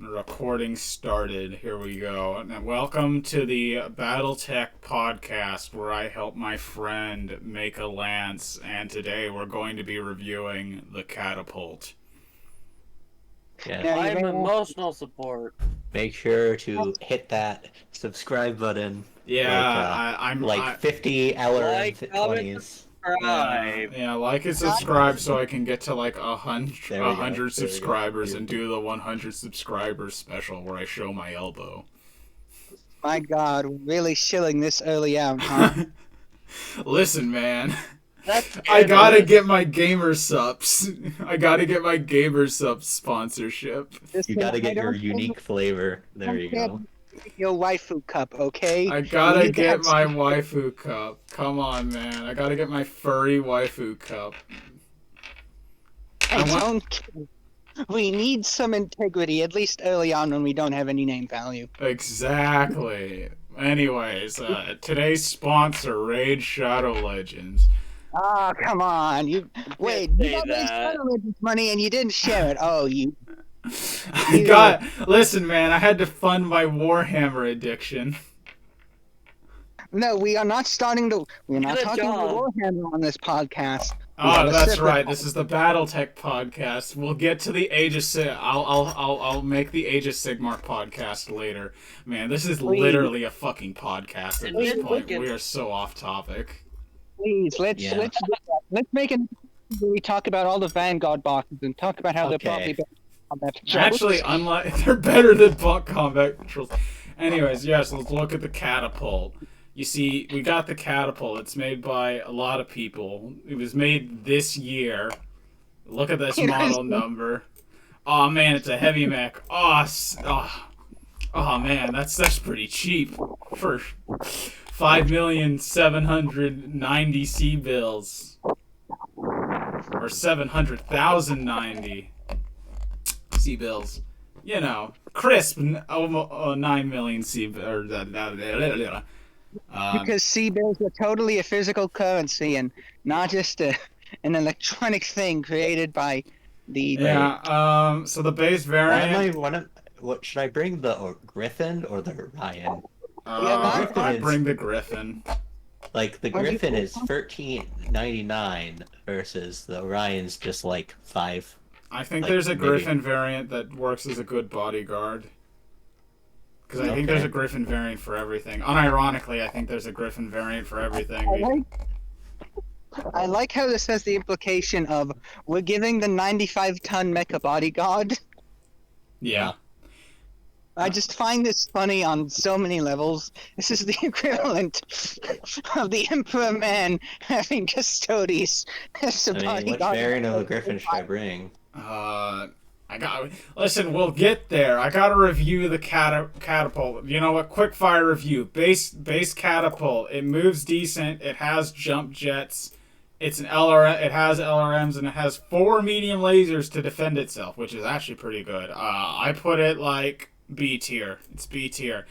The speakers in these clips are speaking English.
Recording started. Here we go. Now, welcome to the BattleTech podcast, where I help my friend make a lance. And today we're going to be reviewing the catapult. Yeah, I'm emotional support. make sure to hit that subscribe button. Yeah, I'm I 50 hour Like, 20s. yeah, like and subscribe so I can get to like There we go, 100 there we subscribers go. and do the 100 subscribers special where I show my elbow. My God, we're really shilling this early out, huh? Listen, man. That's I gotta get my gamer subs. I gotta get my gamer subs sponsorship. You gotta get your unique flavor. There you go. Your waifu cup, okay? I gotta need to get have my some- waifu cup. Come on, man. I gotta get my furry waifu cup. I don't. We need some integrity, at least early on when we don't have any name value. Exactly. Anyways, today's sponsor, Raid Shadow Legends. Ah, come on! Wait, you say got that. Shadow Legends money and you didn't share it. Oh, you. Listen, man, I had to fund my Warhammer addiction. No, we are not starting to. We're not Good talking job. about Warhammer on this podcast. Oh, that's separate- right. This is the BattleTech podcast. We'll get to the Age of I'll make the Age of Sigmar podcast later. Man, this is Please. literally a fucking podcast at this Please. point. We are so off topic. Please, let's Yeah. let's do that. Let's make it. We talk about all the Vanguard boxes and talk about how they're Okay. probably better than combat patrols. Actually, unlike they're better than combat controls. Anyways, yes, let's look at the catapult. You see, we got the catapult. It's made by a lot of people. It was made this year. Look at this model number. Oh man, it's a heavy mech. Oh man, that's pretty cheap for 5,790,000 C bills, or 700,090 C bills. You know, crisp 9 million C or Because C-bills are totally a physical currency and not just an electronic thing created by the. yeah. So the base variant. What should I bring, the Griffin or the Orion? I bring the Griffin. Like the Are you- Griffin is $13.99 versus the Orion's just like $5. I think Like, there's a maybe- Griffin variant that works as a good bodyguard. Because I think there's a Griffin variant for everything. Unironically, I think there's a Griffin variant for everything. I like how this has the implication of we're giving the 95-ton mecha bodyguard. Yeah. I just find this funny on so many levels. This is the equivalent of the Emperor Man having Custodes as a I mean, bodyguard. which variant of the Griffin should I bring? Listen, we'll get there. I gotta review the catapult. You know what? Quick fire review. Base catapult. It moves decent. It has jump jets. It's an LRM. It has LRMs and it has 4 medium lasers to defend itself, which is actually pretty good. I put it like B tier. It's B tier.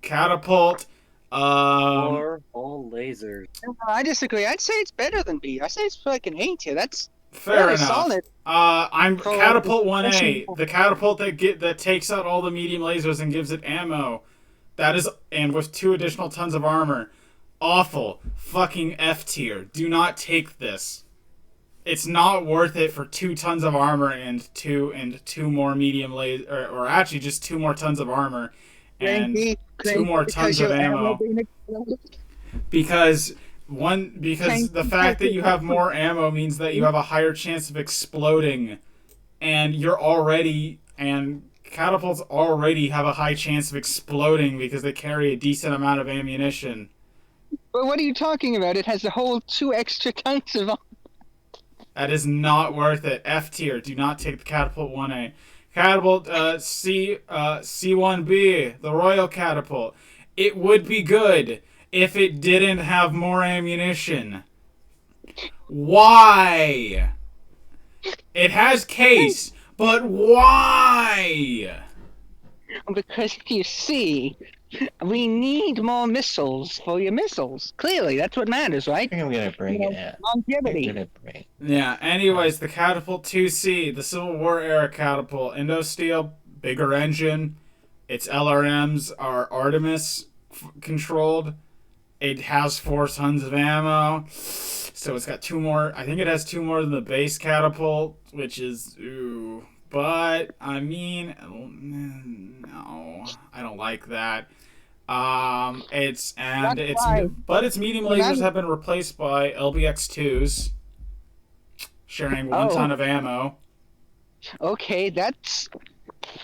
Catapult. Four full lasers. I disagree. I'd say it's better than B. I say it's like an A tier. That's Fair very enough. solid. I'm Pro- catapult 1A, the catapult that takes out all the medium lasers and gives it ammo. That is, and with 2 additional tons of armor. Awful, fucking F tier. Do not take this. It's not worth it for 2 tons of armor and two more medium laser, or actually just 2 more tons of armor and Cranky, 2 more tons of ammo. Because the fact that you have more ammo means that you have a higher chance of exploding, and catapults already have a high chance of exploding because they carry a decent amount of ammunition. But what are you talking about? It has a whole 2 extra tons of. That is not worth it. F tier. Do not take the catapult 1A. Catapult C1B, the Royal Catapult. It would be good if it didn't have more ammunition. Why? It has case, but why? Because you see, we need more missiles for your missiles. Clearly, that's what matters, right? I think I'm gonna bring it. Longevity. Yeah, anyways, the Catapult 2C, the Civil War era catapult, Indo-Steel bigger engine. Its LRMs are Artemis controlled. It has 4 tons of ammo. So it's got 2 more. I think it has 2 more than the base catapult, which is ooh. But I mean, no, I don't like that. Its medium lasers have been replaced by LBX2s, sharing 1 ton of ammo. Okay, that's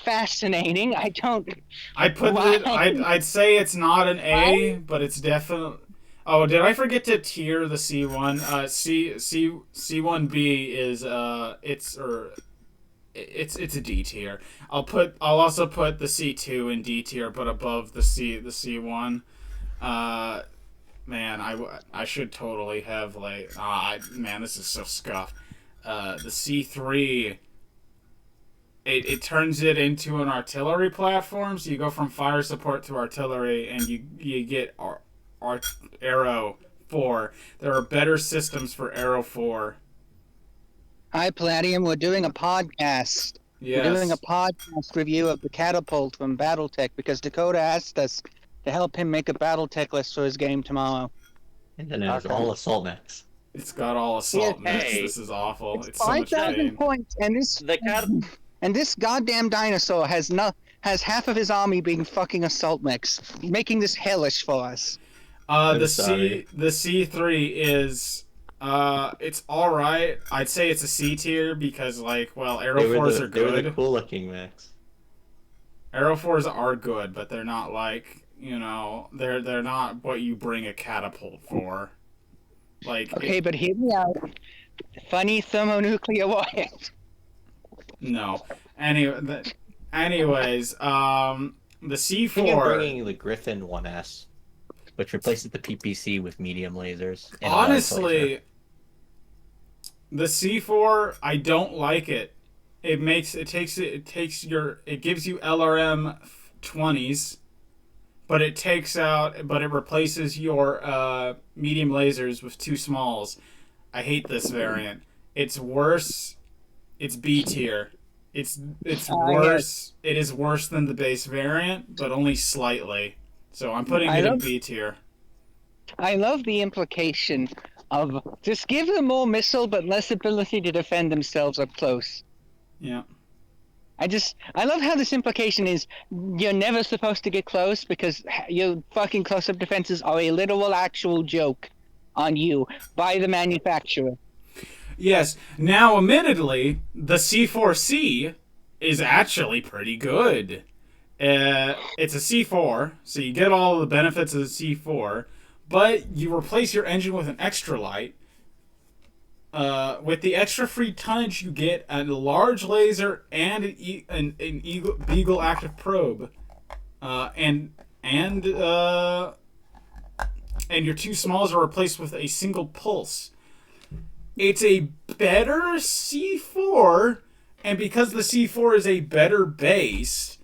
fascinating. I don't. I'd say it's not an A, but it's definitely. Oh, did I forget to tier the C1? C1B is it's a D tier. I'll also put the C2 in D tier, but above the C1. Man, I should totally have man, this is so scuffed. The C3. It turns it into an artillery platform, so you go from fire support to artillery, and you get Arrow 4. There are better systems for Arrow 4. Hi, Palladium. We're doing a podcast. Yes. We're doing a podcast review of the catapult from BattleTech because Dakota asked us to help him make a BattleTech list for his game tomorrow. And then there's all assault mechs. It's got all assault mechs. Hey. This is awful. It's so much 5,000 pain. points, and this goddamn dinosaur has half of his army being fucking assault mechs, making this hellish for us. The C3 is it's all right. I'd say it's a C tier because Aero 4s are good. They were the cool looking mechs. Aero 4s are good, but they're not they're not what you bring a catapult for. Okay, but hear me out. Funny thermonuclear warhead. No. Anyways, the C4. Thinking of bringing the Griffin 1S, which replaces the PPC with medium lasers. And honestly, the C4, I don't like it. It gives you LRM 20s, but it replaces your medium lasers with 2 smalls. I hate this variant. It's worse. It's B tier. It's worse. It is worse than the base variant, but only slightly. So I'm putting it in B tier. I love the implication of just give them more missile but less ability to defend themselves up close. Yeah. I love how this implication is you're never supposed to get close because your fucking close-up defenses are a literal actual joke on you by the manufacturer. Yes. Now, admittedly, the C4C is actually pretty good. It's a C4, so you get all of the benefits of the C4, but you replace your engine with an extra light. With the extra free tonnage, you get a large laser and an Beagle active probe, and your 2 smalls are replaced with a single pulse. It's a better C4, and because the C4 is a better base,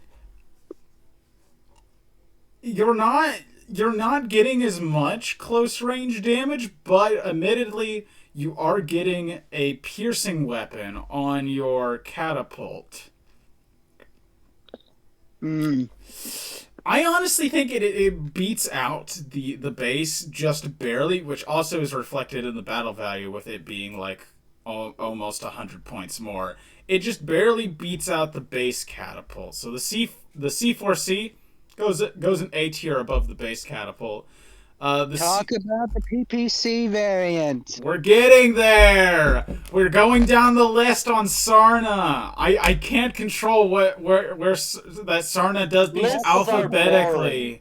you're not getting as much close range damage, but admittedly, you are getting a piercing weapon on your catapult. I honestly think it beats out the base just barely, which also is reflected in the battle value with it being almost 100 points more. It just barely beats out the base catapult. So the C4C goes an A tier above the base catapult. Talk about the PPC variant. We're getting there. We're going down the list on Sarna. I can't control where that Sarna does these Lists are alphabetically.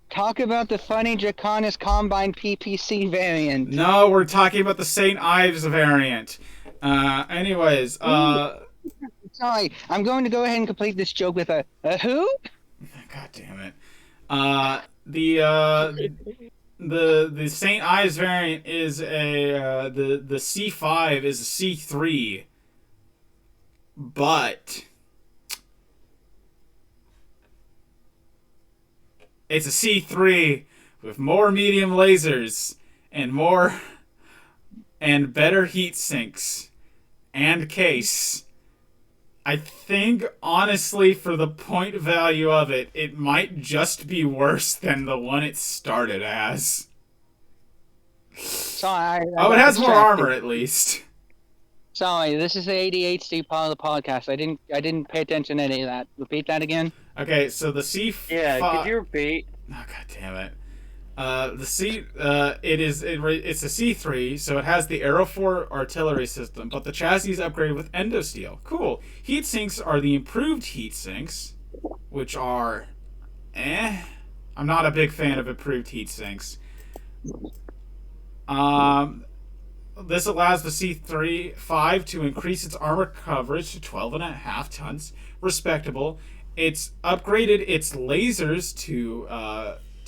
Talk about the funny Draconis Combine PPC variant. No, we're talking about the St. Ives variant. Anyways, Sorry, I'm going to go ahead and complete this joke with a who? God damn it. The St. Ives variant is the C5 is a C3, but it's a C3 with more medium lasers and better heat sinks and case I think, honestly, for the point value of it, it might just be worse than the one it started as. So I Oh, it got has more distracted. armor, at least. Sorry, this is the ADHD part of the podcast. I didn't pay attention to any of that. Repeat that again. Okay, so the C5... Yeah, could you repeat? Oh, god damn it. It's a C3, so it has the Aero 4 artillery system, but the chassis is upgraded with endosteel. Cool. Heat sinks are the improved heat sinks, which are I'm not a big fan of improved heat sinks. This allows the C3-5 to increase its armor coverage to 12.5 tons. Respectable. It's upgraded its lasers to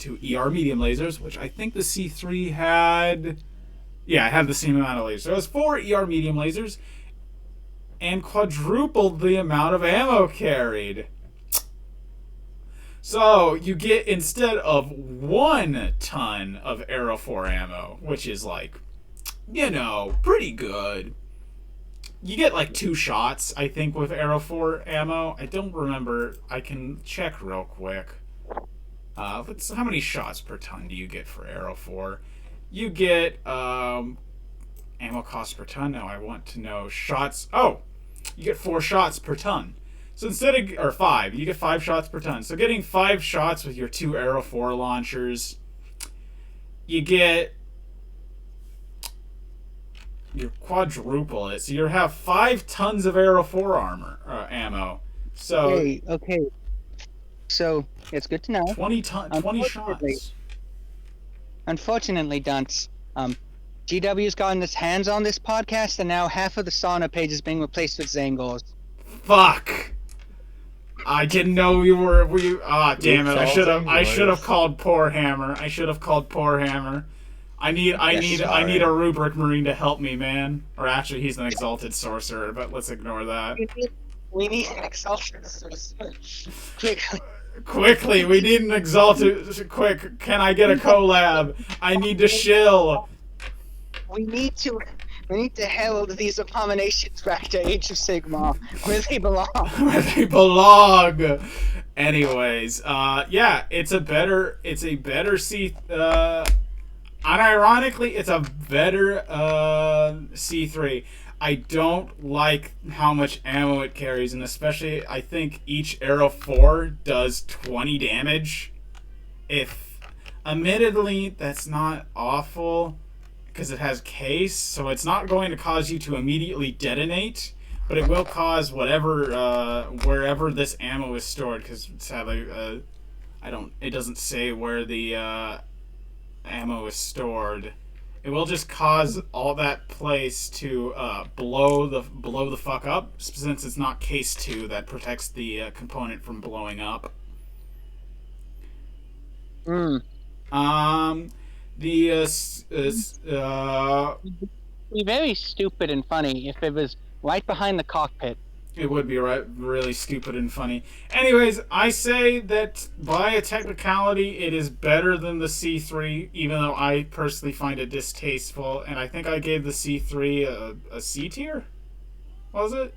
ER medium lasers, which I think the C3 had. Yeah, it had the same amount of lasers. So it has 4 ER medium lasers and quadrupled the amount of ammo carried. So you get, instead of 1 ton of Aero 4 ammo, which is like, pretty good. You get like 2 shots, I think, with Aero 4 ammo. I don't remember. I can check real quick. How many shots per ton do you get for Aero 4? You get ammo cost per ton. Now I want to know shots. Oh, you get 4 shots per ton. So instead of, or 5, you get 5 shots per ton. So getting 5 shots with your 2 Aero 4 launchers, you quadruple it. So you have 5 tons of Aero 4 ammo. So Okay. So it's good to know. 20 shots. Unfortunately, Dunce, GW's gotten its hands on this podcast, and now half of the sauna page is being replaced with Zangors. Fuck. I didn't know we were. Damn it! I should have called Poor Hammer. I need a rubric marine to help me, man. Or actually, he's an exalted sorcerer, but let's ignore that. We need an exalted sorcerer. Quickly, we need an exalted. Quick, can I get a collab? I need to shill. We need to herald these abominations back to Age of Sigmar, where they belong. Where they belong. Anyways, yeah, it's a better C. Unironically, it's a better C3. I don't like how much ammo it carries, and especially I think each Aero 4 does 20 damage. Admittedly, that's not awful because it has case, so it's not going to cause you to immediately detonate, but it will cause wherever this ammo is stored, because sadly, it doesn't say where the ammo is stored. It will just cause all that place to blow the fuck up, since it's not case 2 that protects the component from blowing up. Be very stupid and funny if it was right behind the cockpit. It would be really stupid and funny. Anyways, I say that by a technicality, it is better than the C3, even though I personally find it distasteful. And I think I gave the C3 a C tier? Was it?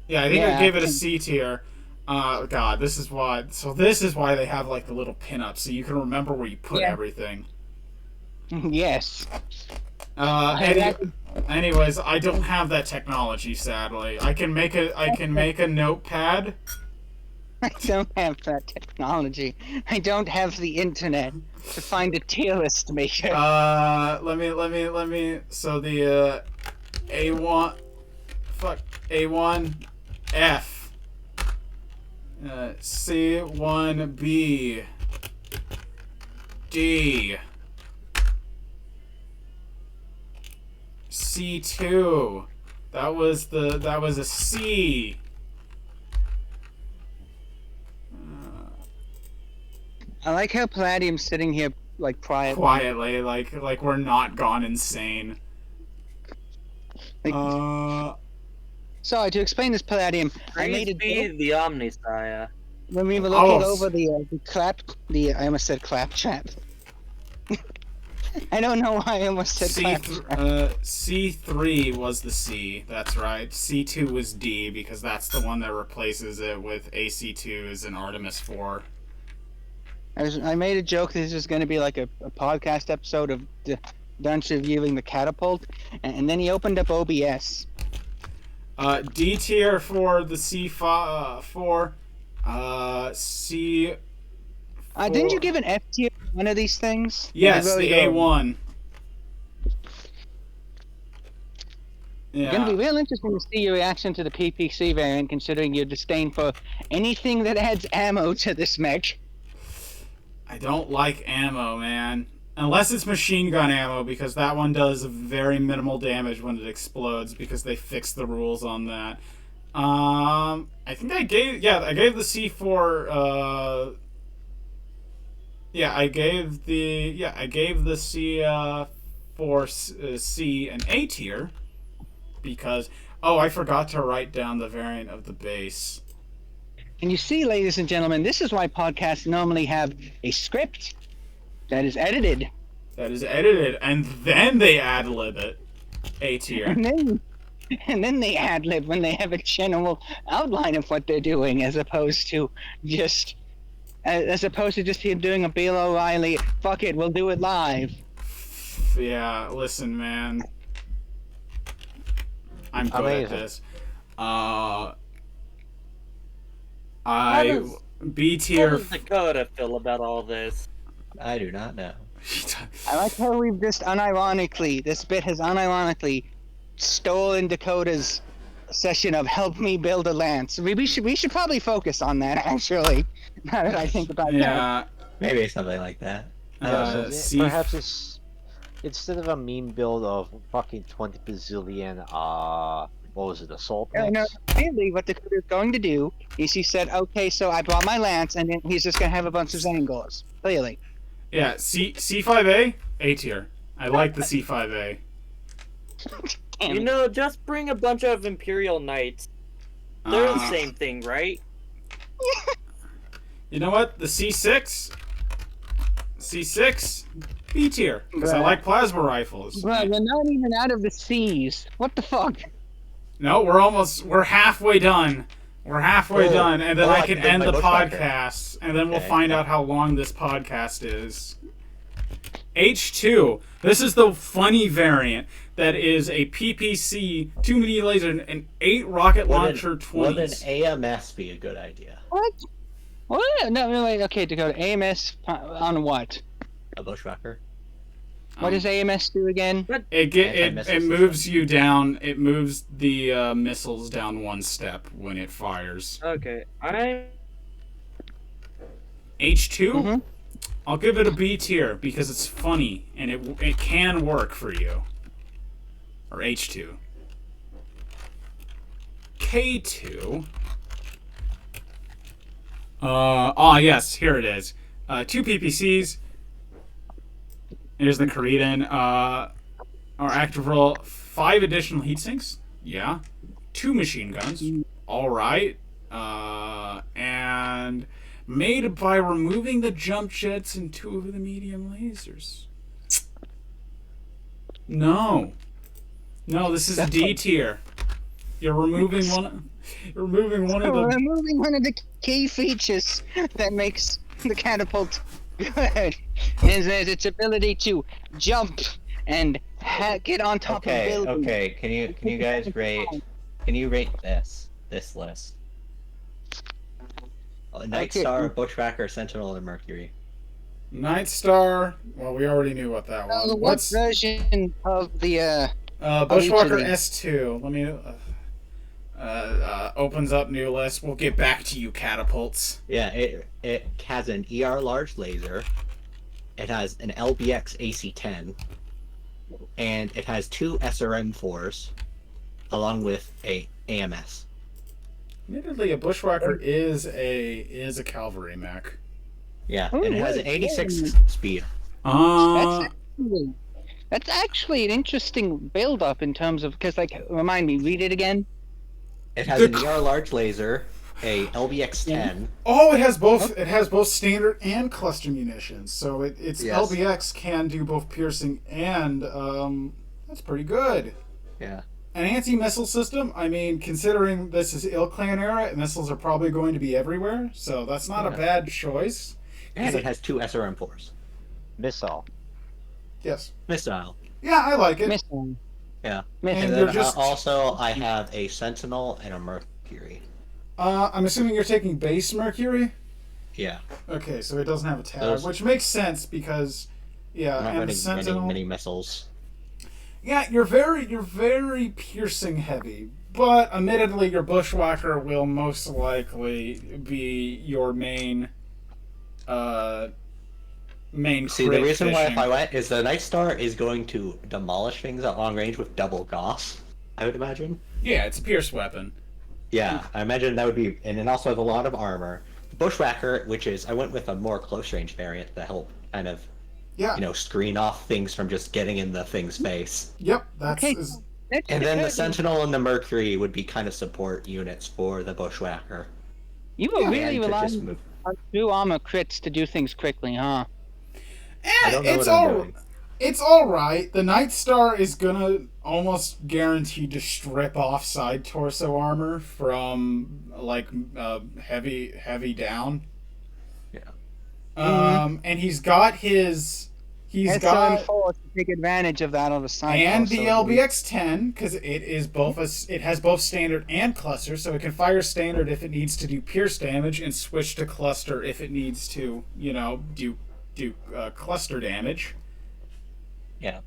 Yeah, I think I gave it a C tier. God, this is why. So this is why they have like the little pinups, so you can remember where you put everything. Yes. Anyways, I don't have that technology, sadly. I can make a notepad. I don't have that technology. I don't have the internet to find a tier list maker. Let me. So the A1, A1F, C1B, D. C2. That was a C. I like how Palladium's sitting here like quietly, like we're not gone insane. Sorry, to explain this, Palladium, I made it the Omnisire. When we were looking over I almost said claptrap. I don't know why I almost said C3 was the C. That's right. C2 was D because that's the one that replaces it with AC2s and Artemis 4. I made a joke this is going to be like a podcast episode of Dunce reviewing the catapult, and then he opened up OBS. D tier for the C4. C. Didn't you give an F tier to one of these things? Yes, the A1. It's going to Yeah. be real interesting to see your reaction to the PPC variant, considering your disdain for anything that adds ammo to this mech. I don't like ammo, man. Unless it's machine gun ammo, because that one does very minimal damage when it explodes, because they fixed the rules on that. I think I gave the C4, I gave the C4 C an A tier, because, I forgot to write down the variant of the base. And you see, ladies and gentlemen, this is why podcasts normally have a script that is edited. And then they ad-lib it. A tier. And then they ad-lib when they have a general outline of what they're doing, as opposed to just him doing a Bill O'Reilly, fuck it, we'll do it live. Yeah, listen, man. I'm good at this. B How tier. does Dakota feel about all this? I do not know. I like how we've just this bit has unironically stolen Dakota's session of help me build a lance. We should probably focus on that, actually, now that I think about that. Yeah. Maybe something like that. Perhaps it's instead of a meme build of fucking 20 bazillion what was it, assault No, mechs? really, what Dakota's going to do is he said, okay, so I brought my lance, and then he's just going to have a bunch of Zangors. Clearly. Yeah, C5A, A tier. I like the C5A. Damn You it. know, just bring a bunch of Imperial Knights. They're the same thing, right? You know what? The C6, B tier, because I like plasma rifles. Bro, we're not even out of the seas. What the fuck? No, we're halfway done. We're halfway done, and then I can end the podcast, and then we'll find out how long this podcast is. H2. This is the funny variant that is a PPC, 2 mini laser, and 8 rocket launcher 20s. Would an AMS be a good idea? What? What? No, wait, okay, Dakota. AMS on what? A bushwhacker? What does AMS do again? It moves you down. It moves the missiles down one step when it fires. Okay, H2. Mhm. I'll give it a B tier because it's funny and it can work for you. Or H2. K2. Yes, here it is. 2 PPCs. Here's the Karidan. Our active roll, 5 additional heat sinks. Yeah. 2 machine guns. Alright. And made by removing the jump jets and 2 of the medium lasers. No, this is D tier. You're removing one. You're removing one of We're the. removing one of the key features that makes the catapult good. Is its ability to jump and get on top of buildings. Okay. Can you guys rate? Can you rate this list? Night Okay. Star, Bushwhacker, Sentinel, and Mercury. Night Star. Well, we already knew what that was. What What's version of the Bushwhacker each of these? S2? Let me. Opens up new list. We'll get back to you, catapults. Yeah, it has an ER large laser. It has an LBX AC-10, and it has 2 SRM-4s, along with a AMS. Admittedly, a Bushwhacker is a cavalry mech. Yeah, Oh, and it has wait, an 86 wait. speed. That's actually an interesting build-up in terms of, because, like, remind me, read it again. It has an ER large laser, a LBX-10. Oh, it has both. It has both standard and cluster munitions. So its Yes. LBX can do both piercing and that's pretty good. Yeah. An anti-missile system. I mean, considering this is Ill-Clan era, missiles are probably going to be everywhere. So that's not a bad choice. And it has 2 SRM-4s. Missile. Yes. Missile. Yeah, I like it. Missile. Yeah. Missile. And And you're then just. also, I have a Sentinel and a Mercury. I'm assuming you're taking base Mercury. Yeah. Okay, so it doesn't have a tag, Those- which makes sense because, yeah, I'm not and the running Sentinel. many missiles. Yeah, you're very piercing heavy, but admittedly, your bushwhacker will most likely be your main See, the crit reason why fishing. if I went is the Night Star is going to demolish things at long range with double Gauss, I would imagine. Yeah, it's a pierce weapon. Yeah, I imagine that would be, and it also has a lot of armor. Bushwhacker, which is, I went with a more close range variant to help kind of, Yeah. screen off things from just getting in the thing's face. Yep. That's Okay. And then the Sentinel and the Mercury would be kind of support units for the Bushwhacker. You were really And to just relying move. on 2 armor crits to do things quickly, huh? I don't know it's what I'm all. doing. It's all right. The Night Star is gonna almost guaranteed to strip off side torso armor from like heavy down. Yeah. And he's got got SRM4 to take advantage of that on the side. and the also. LBX-10 because it has both standard and cluster, so it can fire standard if it needs to do pierce damage and switch to cluster if it needs to, do cluster damage. Yeah.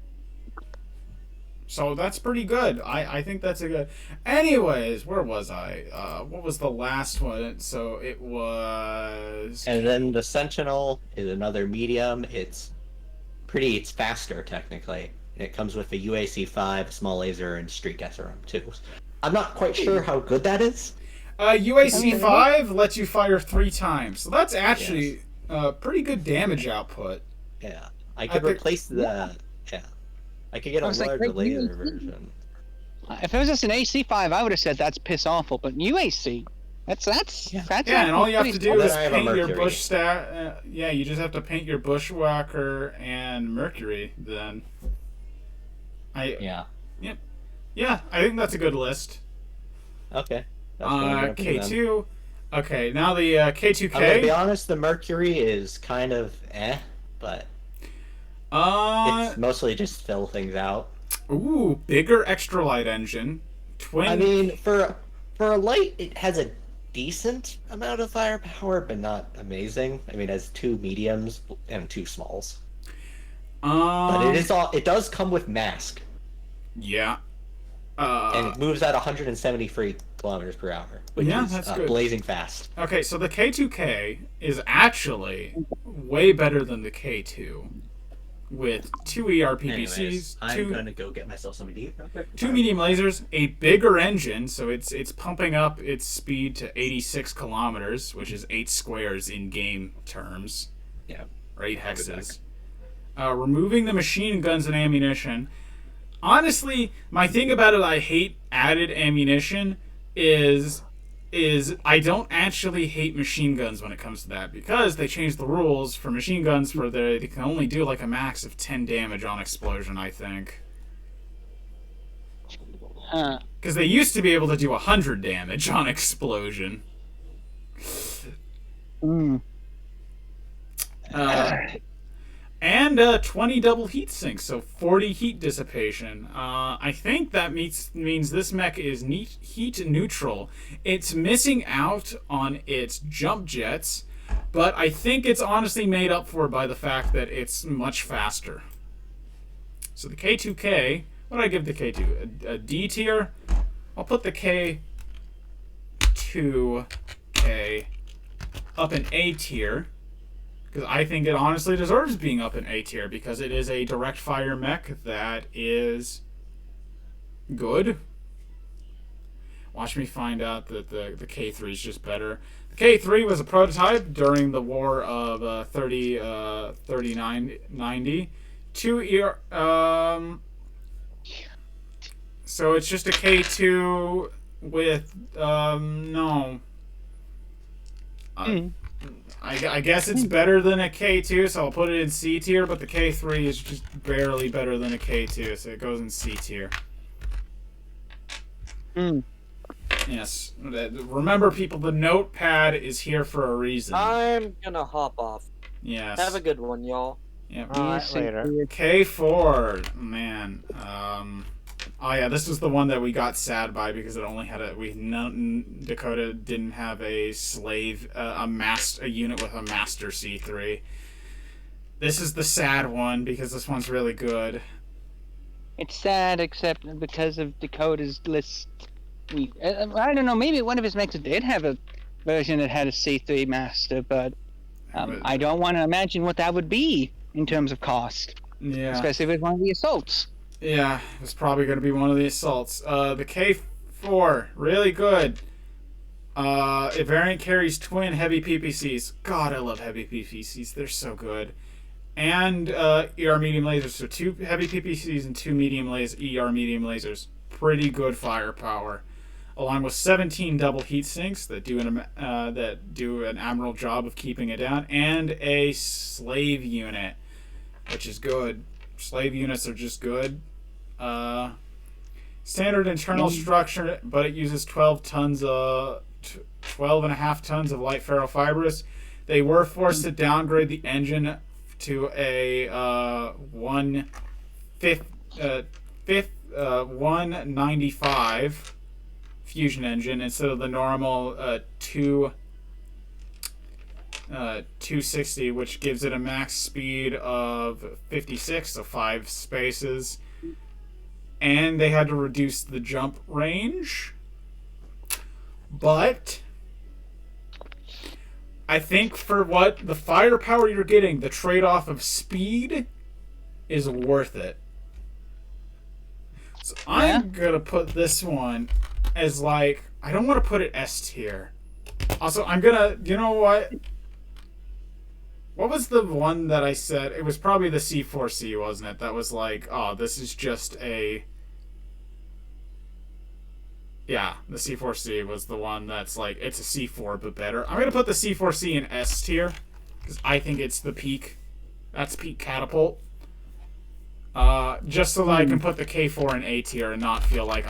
So that's pretty good. I think that's a good. Anyways, where was I? What was the last one? So it was. And then the Sentinel is another medium. It's faster technically. And it comes with a UAC-5, small laser, and streak SRM-2. I'm not quite sure how good that is. UAC-5 lets you fire 3 times, so that's actually pretty good damage output. Yeah. I could think- replace the... Yeah. I could get a I was like, larger wait, laser UAC? version. If it was just an AC5, I would have said that's piss awful. But UAC, that's Yeah. Yeah, and all you have to do Then is I have a paint your Mercury. bush yeah, you just have to paint your bushwhacker and Mercury. Then, Yeah. yeah, I think that's a good list. Okay. That's what I'm gonna do then. K2. Okay, now the K2K. I'm gonna be honest, the Mercury is kind of but it's mostly just fill things out. Ooh, bigger extra light engine. Twin. I mean, for a light, it has a decent amount of firepower, but not amazing. I mean, it has 2 mediums and 2 smalls. But it does come with mask, Yeah. and it moves at 173 kilometers per hour, which Yeah, is that's good. blazing fast. Okay, so the K2K is actually way better than the K2 with 2 ERPPCs, Anyways, I'm 2 gonna go get myself some deep. two medium lasers, a bigger engine, so it's pumping up its speed to 86 kilometers, which is 8 squares in game terms. Yeah. Or 8 hexes. Removing the machine guns and ammunition. Honestly, my thing about it, I hate added ammunition, is I don't actually hate machine guns when it comes to that, because they changed the rules for machine guns for they can only do like a max of 10 damage on explosion, I think. Because they used to be able to do 100 damage on explosion. And 20 double heat sinks, so 40 heat dissipation. I think that means this mech is heat neutral. It's missing out on its jump jets, but I think it's honestly made up for by the fact that it's much faster. So the K2K, what did I give the K2? A D tier? I'll put the K2K up in A tier. Because I think it honestly deserves being up in A tier, because it is a direct fire mech that is good. Watch me find out that the K3 is just better. The K3 was a prototype during the war of 3990. So it's just a K2 with no. I guess it's better than a K2, so I'll put it in C tier, but the K3 is just barely better than a K2, so it goes in C tier. Yes. Remember, people, the notepad is here for a reason. I'm gonna hop off. Yes. Have a good one, y'all. Yep. Alright, later. K4, man. Oh yeah, this was the one that we got sad by because it only had Dakota didn't have a slave, a unit with a master C3. This is the sad one because this one's really good. It's sad, except because of Dakota's list. I don't know. Maybe one of his mechs did have a version that had a C3 master, but I don't want to imagine what that would be in terms of cost. Yeah. Especially if it's one of the assaults. Yeah, it's probably going to be one of the assaults. The K4, really good. It variant carries twin heavy PPCs. God, I love heavy PPCs. They're so good. And ER medium lasers. So 2 heavy PPCs and 2 medium ER medium lasers. Pretty good firepower. Along with 17 double heat sinks that do an admirable job of keeping it down, and a slave unit, which is good. Slave units are just good. Standard internal structure, but it uses 12.5 tons of light ferrofibrous. They were forced to downgrade the engine to a 195 fusion engine instead of the normal 260, which gives it a max speed of 56, so 5 spaces. And they had to reduce the jump range. But I think for what the firepower you're getting, the trade-off of speed is worth it. So I'm going to put this one as like, I don't want to put it S tier. Also, I'm going to, you know what? What was the one that I said? It was probably the C4C, wasn't it? That was like, oh, this is just a... Yeah, the C4C was the one that's like, it's a C4, but better. I'm going to put the C4C in S tier, because I think it's the peak. That's peak catapult. Just so that I can put the K4 in A tier and not feel like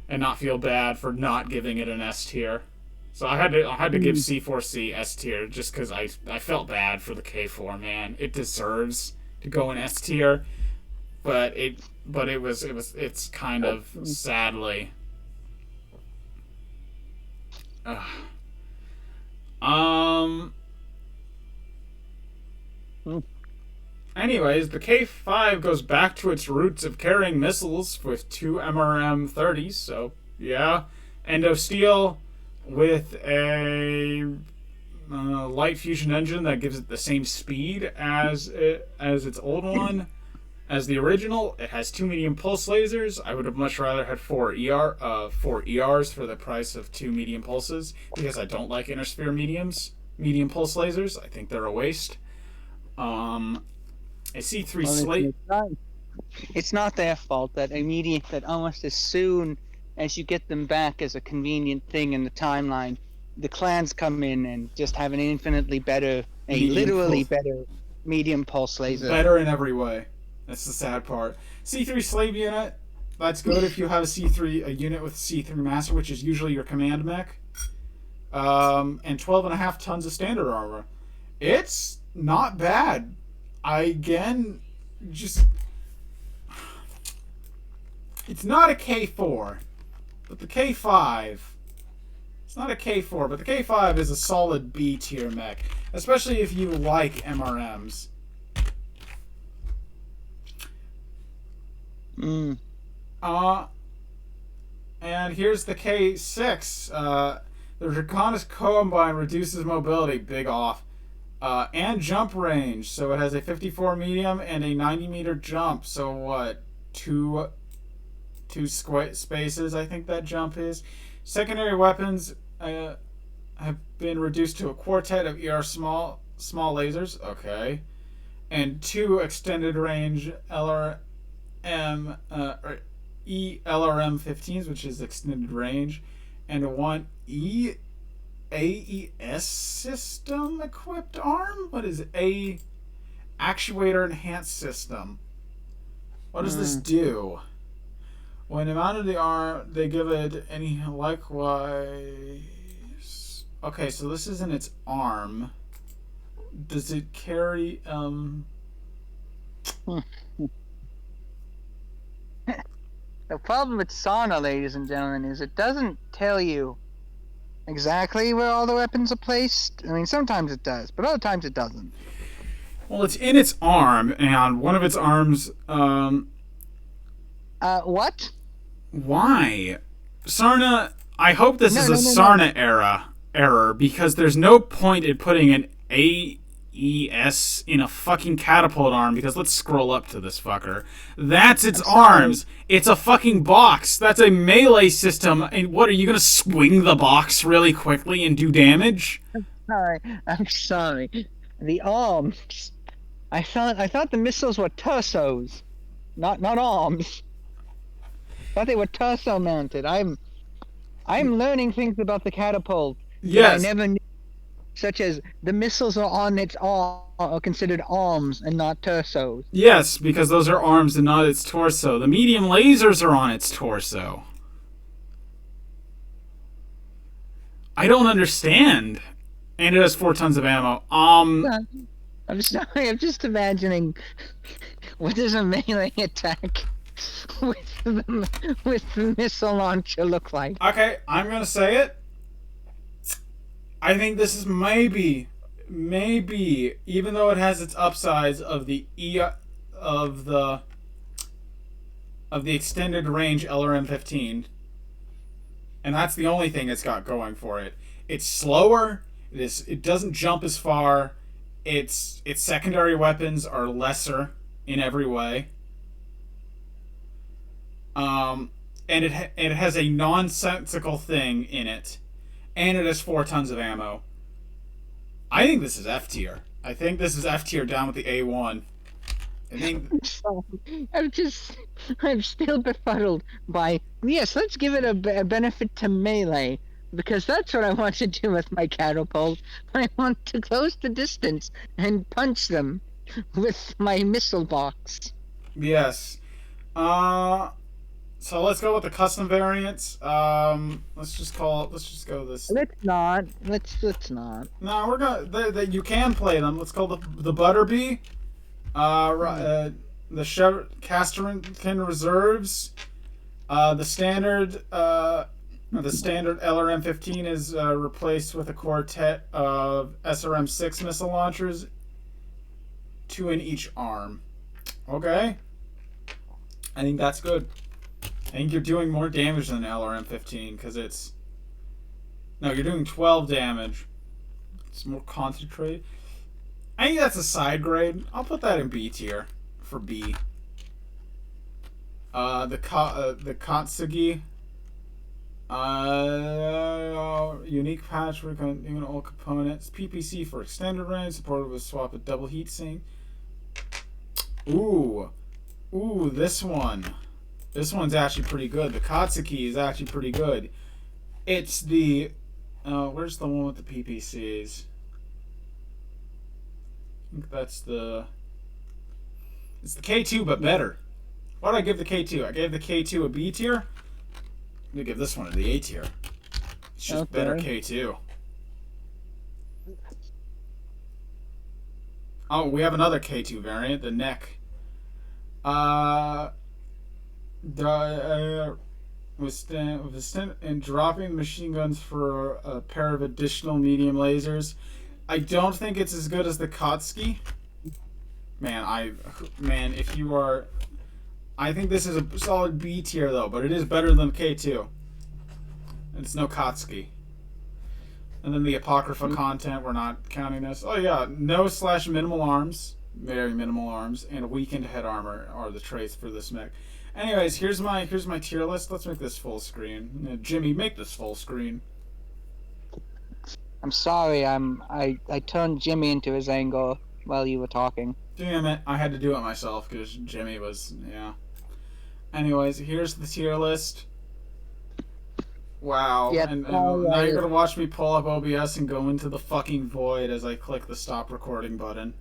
and not feel bad for not giving it an S tier. So I had to give C4C S tier just because I felt bad for the K4, man. It deserves to go in S tier, but it's kind of sadly. Anyways, the K5 goes back to its roots of carrying missiles with 2 MRM-30s, so yeah. Endo steel with a light fusion engine that gives it the same speed as its old one. As the original, it has 2 medium pulse lasers. I would have much rather had 4 ERs for the price of 2 medium pulses, because I don't like intersphere medium pulse lasers. I think they're a waste. A C3 slate. It's not their fault that almost as soon as you get them back as a convenient thing in the timeline, the clans come in and just have an infinitely better, literally better medium pulse laser. Better in every way. That's the sad part. C3 slave unit. That's good if you have a unit with C3 master, which is usually your command mech. And 12.5 tons of standard armor. It's not bad. It's not a K4, but the K5, it's not a K4, but the K5 is a solid B tier mech, especially if you like MRMs. And here's the K6. The Draconis Combine reduces mobility, big off. And jump range, so it has a 54 medium and a 90 meter jump. So what? Two spaces, I think that jump is. Secondary weapons have been reduced to a quartet of ER small lasers. Okay, and 2 extended range LRM LRM 15s, which is extended range, and 1 AES system equipped arm? What is A actuator enhanced system? What does this do? When mounted the arm, they give it any likewise. Okay, so this isn't its arm. Does it carry The problem with sauna, ladies and gentlemen, is it doesn't tell you exactly where all the weapons are placed. I mean, sometimes it does, but other times it doesn't. Well, it's in its arm, and one of its arms, What? why? Sarna, I hope this is a No. Sarna error, because there's no point in putting an AES in a fucking catapult arm, because let's scroll up to this fucker. That's its arms. It's a fucking box. That's a melee system. And what, are you gonna swing the box really quickly and do damage? I'm sorry. The arms. I thought the missiles were torsos, not arms. I thought they were torso mounted. I'm learning things about the catapult Yes. that I never knew, such as the missiles are considered arms and not torsos. Yes, because those are arms and not its torso. The medium lasers are on its torso. I don't understand. And it has 4 tons of ammo. I'm sorry. I'm just imagining what does a melee attack with the missile launcher look like? Okay, I'm gonna say it. I think this is maybe, even though it has its upsides of the extended range LRM-15, and that's the only thing it's got going for it. It's slower. It doesn't jump as far. Its secondary weapons are lesser in every way. And it has a nonsensical thing in it, and it has 4 tons of ammo. I think this is F tier. I think this is F tier down with the A1. I think. I'm still befuddled by, yes, let's give it a benefit to melee, because that's what I want to do with my catapult. I want to close the distance and punch them with my missile box. Yes. So let's go with the custom variants. Let's just go this. Let's not. Let's not. No, we're gonna. You can play them. Let's call the Butterbee. The Casterton Reserves. The standard LRM-15 is replaced with a quartet of SRM-6 missile launchers, 2 in each arm. Okay. I think that's good. I think you're doing more damage than LRM-15 because it's... No, you're doing 12 damage. It's more concentrated. I think that's a side grade. I'll put that in B tier for B. The Katsugi. Unique patchwork on all components. PPC for extended range, supported with swap with double heatsink. Ooh, this one. This one's actually pretty good. The Katsuki is actually pretty good. It's the... where's the one with the PPCs? I think that's the... It's the K2, but better. Why did I give the K2? I gave the K2 a B tier. I'm gonna give this one the A tier. It's just better K2. Oh, we have another K2 variant, the neck. And dropping machine guns for a pair of additional medium lasers. I don't think it's as good as the Katsuki. Man, if you are... I think this is a solid B tier though, but it is better than K2. It's no Katsuki. And then the Apocrypha content, we're not counting this. Oh yeah, no/minimal arms, very minimal arms, and weakened head armor are the traits for this mech. Anyways, here's my tier list. Let's make this full screen. Jimmy, make this full screen. I'm sorry. I turned Jimmy into his angle while you were talking. Damn it! I had to do it myself because Jimmy was Anyways, here's the tier list. Wow. Yep, And all now you're right. gonna watch me pull up OBS and go into the fucking void as I click the stop recording button.